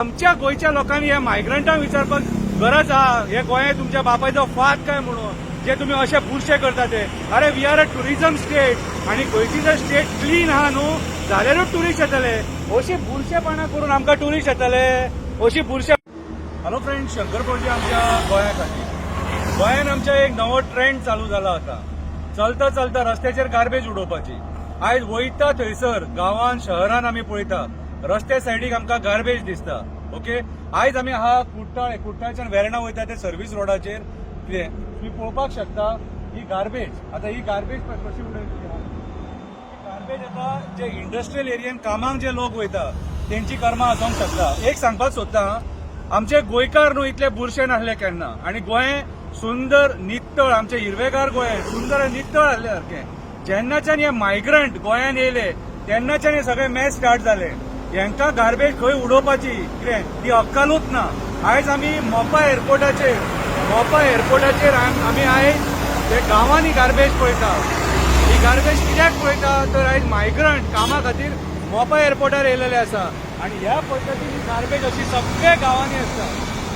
आमच्या गोयच्या लोकांनी ह्या मायग्रंटांक विचारपाक गरज आहा हे गोंय तुमच्या बापायचो फात काय म्हणून जे तुम्ही असे बुरशे करता ते. अरे we are a tourism state आणि गोयची जर स्टेट क्लीन आहा न्हू जाल्यारूच टुरिस्ट येतले. अशी बुरशेपणा करून आमकां टुरिस्ट येतले. अशी बुरशे. हॅलो फ्रेंड, शंकर पणजी आमच्या गोंया खातीर गोंयान आमच्या एक नवो ट्रेंड चालू जाला आता. चलता चलता रस्त्याचेर गार्बेज उडोवपाची. आयज वयता थंयसर गांवान शहरान आमी पळयता रस्ते सायडीक आमकां गार्बेज दिसता. ओके, आयज आमी आहा कुट्टाळच्यान वेर्णा वयता ते सर्व्हिस रोडाचेर कितें तुम्ही पळोवपाक शकता ही गार्बेज. आता ही गार्बेज कशी उडयतली गार्बेज आता जे इंडस्ट्रियल एरियेन कामाक जे लोक वयता तेंची कर्मां आसूंक शकता. एक सांगपाक सोदता, आमचे गोंयकार न्हू इतले बुरशे नासले केन्ना. आणि गोंय सुंदर नितळ, आमचे हिरवेगार गोंय सुंदर नितळ आसले सारकें. जेन्नाच्यान हे मायग्रंट गोंयान येयले तेन्नाच्यान हे सगळे मॅच स्टार्ट जाले. हांकां गार्बेज खंय उडोवपाची कितें ती अक्कलूच ना. आयज आमी मोपा एअरपोर्टाचेर आमी आयज ते गांवांनी गार्बेज पळयता. ही गार्बेज कित्याक पळयता तर आयज मायग्रंट कामा खातीर मोपा एअरपोर्टार येयलेले आसा आणि ह्या पद्दतीन ही गार्बेज अशी सगळे गांवांनी आसता.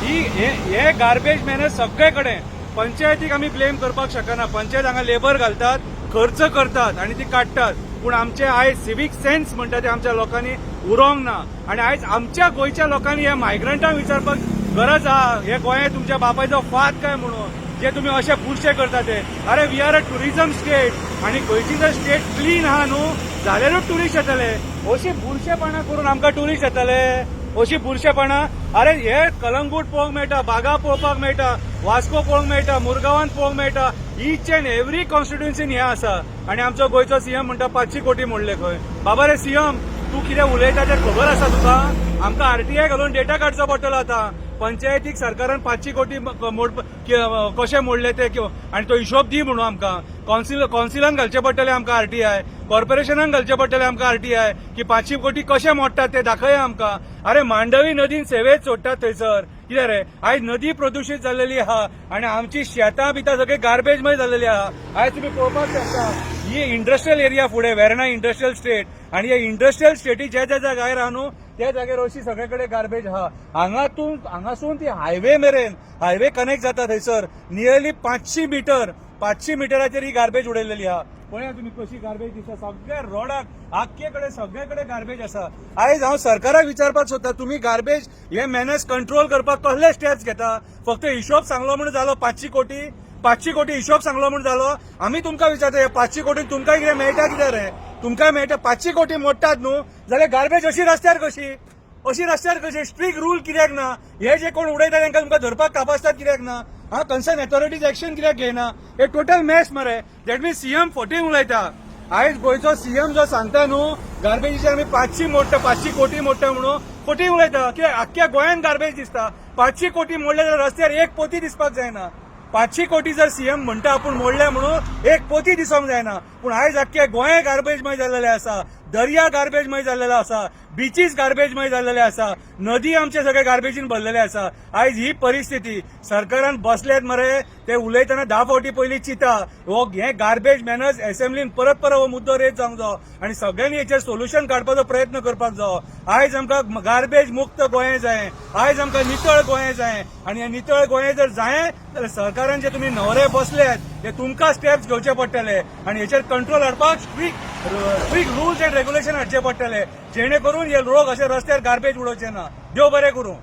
हे गार्बेज मॅनर्स सगळे कडेन. पंचायतीक आमी ब्लेम करपाक शकना. पंचायत हांगा लेबर घालतात, खर्च करतात आणि ती काडटात. पूण आमचे आयज सिवीक सेन्स म्हणटा ते आमच्या लोकांनी उरोंक ना. आणि आयज आमच्या गोंयच्या लोकांनी ह्या मायग्रंटांक विचारपाक गरज आहा हे गोंय तुमच्या बापायचो फात काय म्हणून जे तुम्ही असे बुरशे करता ते. अरे we are a tourism state आणि गोंयची जर स्टेट क्लीन आहा न्हू जाल्यारूच टुरिस्ट येतले. अशी बुरशेपणा करून आमकां टुरिस्ट येतले. अशी बुरशेपणा. अरे हे कलंगूट पळोवंक मेळटा, बागा पळोवपाक मेळटा, वास्को पळोवंक मेळटा, मुरगांवान पळोवंक मेळटा. ईच अँड एव्हरी कॉन्स्टिट्युएन्सीन हे आसा. आणि आमचो गोंयचो सीएम म्हणटा 500 कोटी मोडले खंय. बाबा रे सीएम, तू कितें उलयता ते खबर आसा तुका? आमकां आरटीआय घालून डेटा काडचो पडटलो आता. पंचायतीक सरकारान 500 कोटी कशे मोडले ते आणि तो हिशोब दी म्हणून आमकां. कौन्सिलान घालचे पडटले आमकां आरटीआय, कॉर्पोरेशनान घालचे पडटले आमकां आरटीआय की 500 कोटी कशे मोडटात ते दाखय आमकां. अरे मांडवी नदीन सेवेत सोडटात थंयसर. कितें रे, आयज नदी प्रदूषित जाल्लेली आहा आणि आमची शेतां बितां सगळे गार्बेजमय जाल्लेली आहा. आयज तुम्ही पळोवपाक शकता ही इंडस्ट्रियल एरिया फुडें वेर्णा इंडस्ट्रियल स्टेट आणि हे इंडस्ट्रियल स्टेटी ज्या ज्या जाग्यार आहा न्हू त्या जाग्यार अशी सगळे कडेन गार्बेज आहा. हांगासून ती हायवे मेरेन हायवे कनेक्ट जाता थंयसर नियरली 500 मिटराचेर ही गार्बेज उडयलेली आहा. पळया तुम्ही कशी गार्बेज दिसता. सगळ्या रोडाक आख्खे कडेन सगळे कडेन गार्बेज आसा. आयज हांव सरकाराक विचारपाक सोदता, तुम्ही गार्बेज हे मॅनर्स कंट्रोल करपाक कसले स्टेप्स घेता? फक्त हिशोब सांगलो म्हणून जालो 500 कोटी हिशोब सांगलो म्हणून जालो? आमी तुमकां विचारता हे 500 कोटी तुमकां कितें मेळटा कितें रे? तुमकां मेळटा 500 कोटी मोडटात न्हू जाल्यार गार्बेज अशी रस्त्यार कशी स्ट्रिक्ट रूल कित्याक ना? हे जे कोण उडयता तांकां तुमकां धरपाक तपासतात कित्याक ना? कन्सर्न अथॉरिटीज एक्शन कित्याक घेयना? हे टोटल मॅस मरे. दॅट मीन्स सीएम फटींग उलयता. आयज गोंयचो सीएम जो सांगता न्हू गार्बेजीचेर आमी 500 कोटी मोडटा म्हणून फटींग उलयता. कित्याक आख्ख्या गोंयान गार्बेज दिसता. 500 कोटी मोडले जाल्यार रस्त्यार एक पोती दिसपाक जायना. 500 कोटी जर सीएम म्हणटा आपूण मोडले म्हणून एक पोती दिसोंक जायना. पूण आयज आख्खे गोंय गार्बेजमय जाल्लेले आसा. दर्या गार्बेजमय जाल्लेलो आसा. बिचीस गार्बेजमय जाल्लेले आसा. नदी आमचे सगळे गार्बेजीन भरलेले आसा. आयज ही परिस्थिती सरकारान बसलेत मरे. ते उलयतना 10 फावटी पयलीं चिता हे गार्बेज मॅनर्स असेंब्लीन परत हो मुद्दो रेज जावंक जायो आणि सगळ्यांनी हेचेर सोल्युशन काडपाचो प्रयत्न करपाक जायो. आयज आमकां गार्बेज मुक्त गोंय जाय. आयज आमकां नितळ गोंय जाय. आणि हे नितळ गोंय जर जाय जाल्यार सरकारान जे तुमी न्हवरे बसल्यात ते तुमकां स्टेप्स घेवचे पडटले आणि हेचेर कंट्रोल हाडपाक स्ट्रिक्ट रूल्स अँड रेग्युलेशन हाडचे पडटले जेणे करून हे लोक अशे रस्त्यार गार्बेज उडोवचे ना. देव बरें करूं.